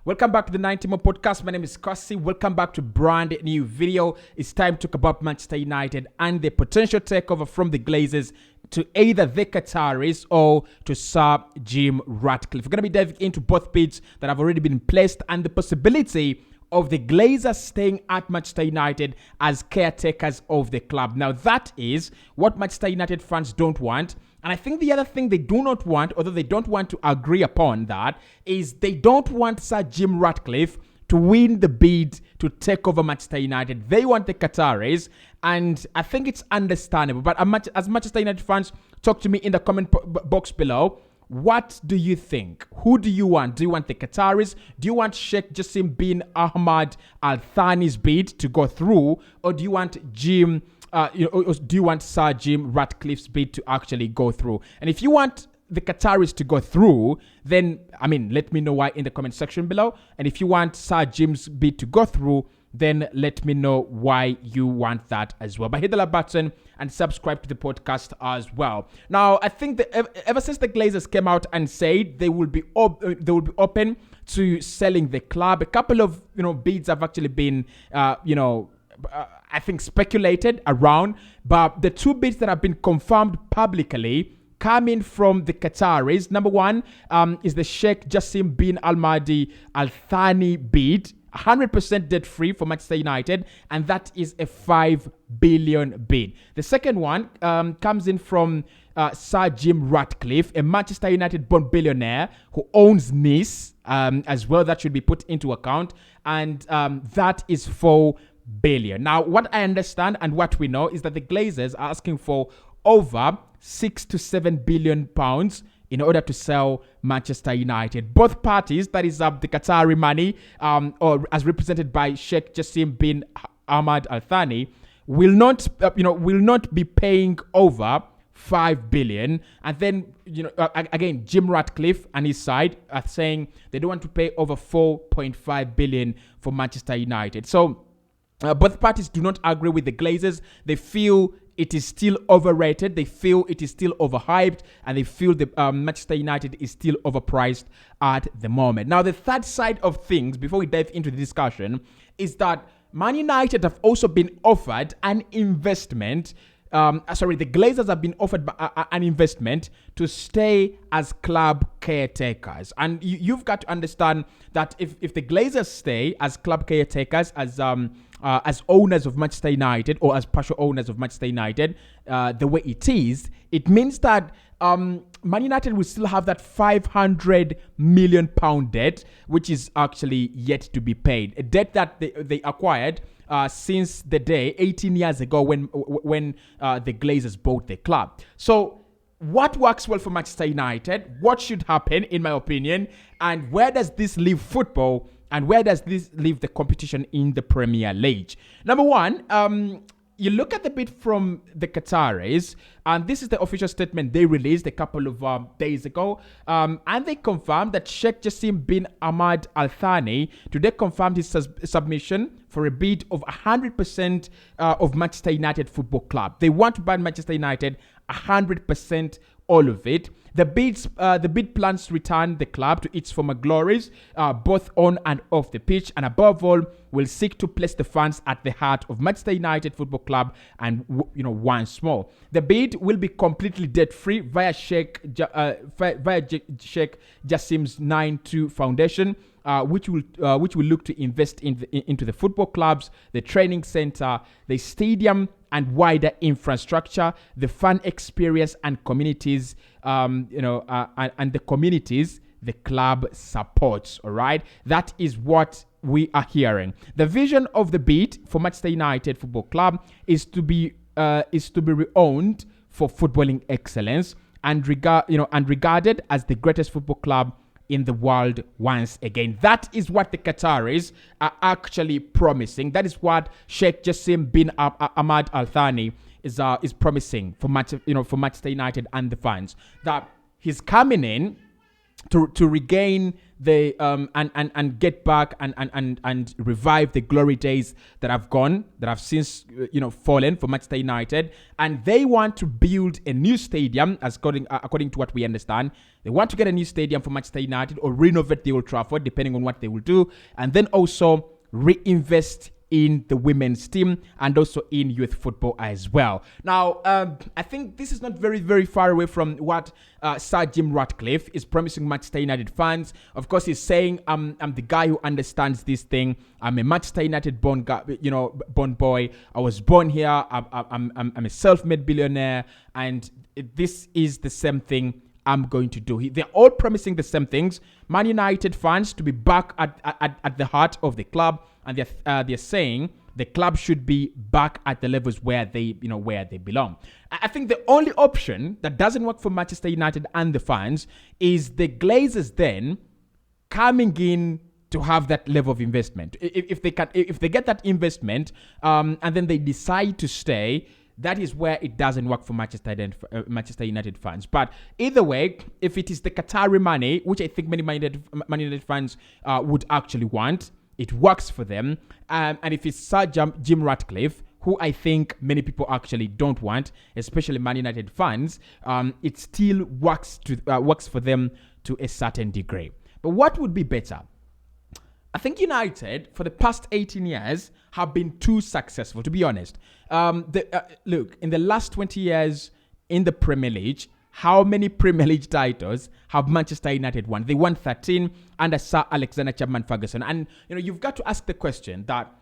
Welcome back to the 90 More podcast. My name is Kasi. Welcome back to brand new video. It's time to talk about Manchester United and the potential takeover from the Glazers to either the Qataris or to Sir Jim Ratcliffe. We're going to be diving into both bids that have already been placed and the possibility of the Glazers staying at Manchester United as caretakers of the club. Now, that is what Manchester United fans don't want. And I think the other thing they do not want, although they don't want to agree upon that, is they don't want Sir Jim Ratcliffe to win the bid to take over Manchester United. They want the Qataris, and I think it's understandable. But as Manchester United fans, talk to me in the comment box below. What do you think? Who do you want? Do you want the Qataris? Do you want Sheikh Jassim bin Ahmad Al Thani's bid to go through? Or do you want do you want Sir Jim Ratcliffe's bid to actually go through? And if you want the Qataris to go through, then, let me know why in the comment section below. And if you want Sir Jim's bid to go through, then let me know why you want that as well. But hit the like button and subscribe to the podcast as well. Now, I think that ever since the Glazers came out and said they will be open to selling the club, a couple of bids have actually been I think speculated around, but the two bids that have been confirmed publicly coming from the Qataris. Number one is the Sheikh Jassim bin Ahmad Al Thani bid, 100% debt free for Manchester United, and that is a 5 billion bid. The second one comes in from Sir Jim Ratcliffe, a Manchester United born billionaire who owns Nice as well. That should be put into account, and that is 4 billion. Now, what I understand and what we know is that the Glazers are asking for over 6 to 7 billion pounds in order to sell Manchester United. Both parties, that is the Qatari money, or as represented by Sheikh Jassim bin Ahmad Al Thani, will not be paying over 5 billion. And then, again, Jim Ratcliffe and his side are saying they don't want to pay over 4.5 billion for Manchester United. So both parties do not agree with the Glazers. They feel it is still overrated. They feel it is still overhyped. And they feel that Manchester United is still overpriced at the moment. Now, the third side of things, before we dive into the discussion, is that Man United have also been offered an investment. The Glazers have been offered an investment to stay as club caretakers. And you've got to understand that if the Glazers stay as club caretakers, as owners of Manchester United, or as partial owners of Manchester United, the way it is, it means that Man United will still have that 500 million pound debt, which is actually yet to be paid. A debt that they acquired since the day 18 years ago when the Glazers bought the club. So what works well for Manchester United? What should happen, in my opinion? And where does this leave football? And where does this leave the competition in the Premier League? Number one, you look at the bid from the Qataris, and this is the official statement they released a couple of days ago. And they confirmed that Sheikh Jassim bin Ahmad Al Thani today confirmed his submission for a bid of 100% of Manchester United Football Club. They want to buy Manchester United 100%, all of it. The bid plans to return the club to its former glories, both on and off the pitch, and above all, will seek to place the fans at the heart of Manchester United Football Club. And once more, the bid will be completely debt-free via Sheikh Jassim's 9-2 Foundation, which will look to invest into the football clubs, the training center, the stadium, and wider infrastructure, the fan experience and communities, and the communities the club supports. All right, that is what we are hearing. The vision of the bid for Manchester United Football Club is to be renowned for footballing excellence and regarded as the greatest football club in the world once again. That is what the Qataris are actually promising. That is what Sheikh Jassim bin Ahmad Al Thani is promising for Manchester United and the fans. That he's coming in to regain the and get back and revive the glory days that have gone, that have since fallen for Manchester United, and they want to build a new stadium, as according to what we understand. They want to get a new stadium for Manchester United or renovate the Old Trafford, depending on what they will do, and then also reinvest in the women's team and also in youth football as well. Now, I think this is not very, very far away from what Sir Jim Ratcliffe is promising Manchester United fans. Of course, he's saying, I'm the guy who understands this thing. I'm a Manchester United born boy. I was born here. I'm a self-made billionaire, and this is the same thing I'm going to do. They're all promising the same things. Man United fans to be back at the heart of the club, and they're saying the club should be back at the levels where they belong. I think the only option that doesn't work for Manchester United and the fans is the Glazers then coming in to have that level of investment. If they get that investment, and then they decide to stay, that is where it doesn't work for Manchester United fans. But either way, if it is the Qatari money, which I think many Man United fans would actually want, it works for them. And if it's Sir Jim Ratcliffe, who I think many people actually don't want, especially Man United fans, it still works for them to a certain degree. But what would be better? I think United, for the past 18 years, have been too successful, to be honest. Look, in the last 20 years in the Premier League, how many Premier League titles have Manchester United won? They won 13 under Sir Alexander Chapman Ferguson. And, you've got to ask the question that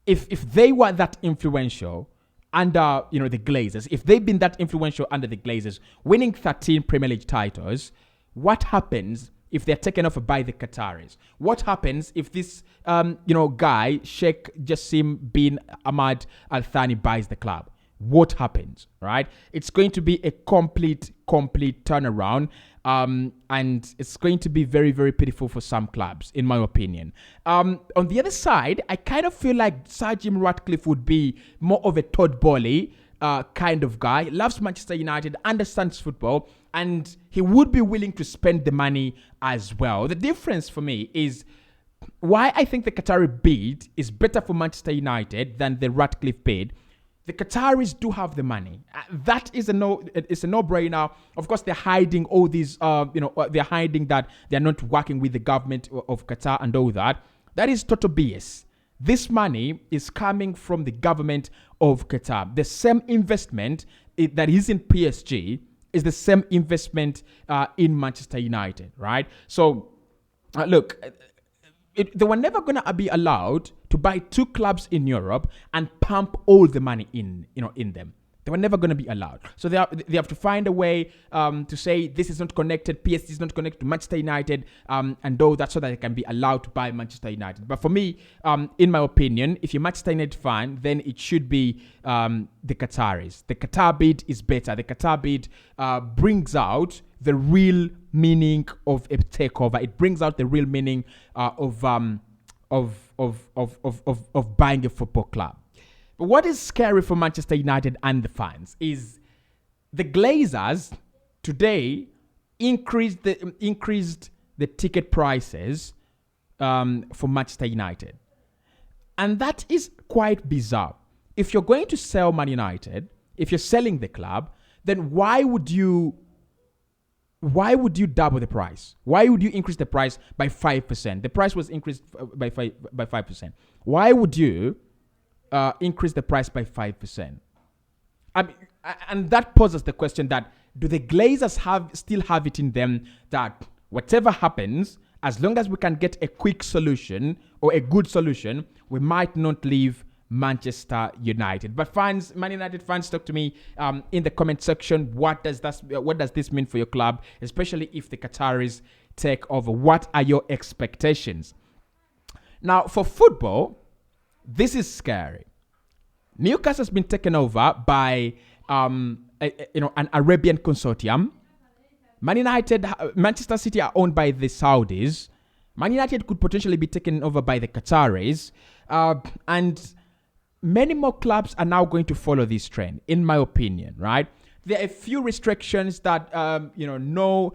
if they were that influential under, the Glazers, if they've been that influential under the Glazers, winning 13 Premier League titles, what happens if they're taken over by the Qataris? What happens if this, guy, Sheikh Jassim bin Ahmad Al Thani, buys the club? What happens, right? It's going to be a complete turnaround, and it's going to be very, very pitiful for some clubs, in my opinion. On the other side, I kind of feel like Sir Jim Ratcliffe would be more of a Todd Bowley kind of guy, loves Manchester United, understands football, and he would be willing to spend the money as well. The difference for me is why I think the Qatari bid is better for Manchester United than the Ratcliffe bid. The Qataris do have the money. That is it's a no-brainer. Of course, they're hiding all these, they're hiding that they're not working with the government of Qatar and all that. That is total BS. This money is coming from the government of Qatar. The same investment that is in PSG is the same investment in Manchester United, right? So, look, they were never going to be allowed to buy two clubs in Europe and pump all the money in them. They were never going to be allowed. So they have to find a way to say this is not connected, PSG is not connected to Manchester United, and all that, so that they can be allowed to buy Manchester United. But for me, in my opinion, if you're a Manchester United fan, then it should be the Qataris. The Qatar bid is better. The Qatar bid brings out the real meaning of a takeover. It brings out the real meaning of buying a football club. But what is scary for Manchester United and the fans is the Glazers today increased the ticket prices for Manchester United. And that is quite bizarre. If you're going to sell Man United, if you're selling the club, then why would you double the price? Why would you increase the price by 5%? The price was increased by 5%. Why would you increase the price by 5%? And that poses the question that, do the Glazers still have it in them that whatever happens, as long as we can get a quick solution or a good solution, we might not leave Manchester United? But fans, Man United fans, talk to me in the comment section. What does this mean for your club, especially if the Qataris take over? What are your expectations? Now, for football, this is scary. Newcastle has been taken over by an Arabian consortium. Manchester City are owned by the Saudis. Man United could potentially be taken over by the Qataris, and many more clubs are now going to follow this trend, in my opinion, right? there are a few restrictions that no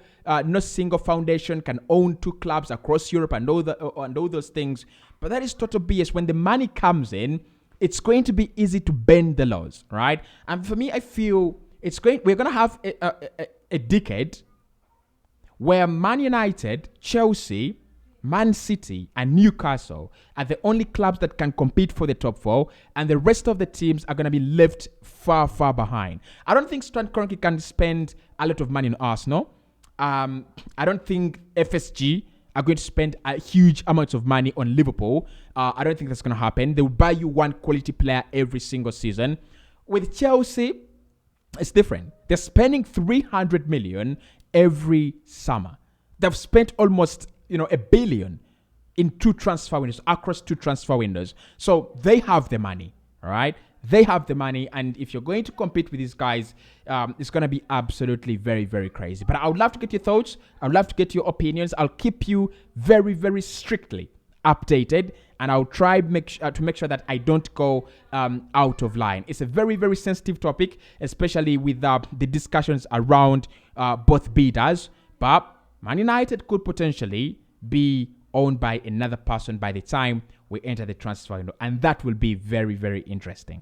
single foundation can own two clubs across Europe and all those things. But that is total BS. When the money comes in, it's going to be easy to bend the laws, right? And for me, I feel we're going to have a decade where Man United, Chelsea, Man City, and Newcastle are the only clubs that can compete for the top four, and the rest of the teams are going to be left far, far behind. I don't think Stan Kroenke can spend a lot of money on Arsenal. I don't think FSG are going to spend a huge amount of money on Liverpool. I don't think that's going to happen. They will buy you one quality player every single season. With Chelsea, it's different. They're spending 300 million every summer. They've spent almost, $1 billion in across two transfer windows. So they have the money, all right? They have the money, and if you're going to compete with these guys, it's going to be absolutely very, very crazy. But I would love to get your thoughts. I would love to get your opinions. I'll keep you very, very strictly updated, and I'll try to make sure that I don't go out of line. It's a very, very sensitive topic, especially with the discussions around both bidders. But Man United could potentially be owned by another person by the time we enter the transfer window, and that will be very, very interesting.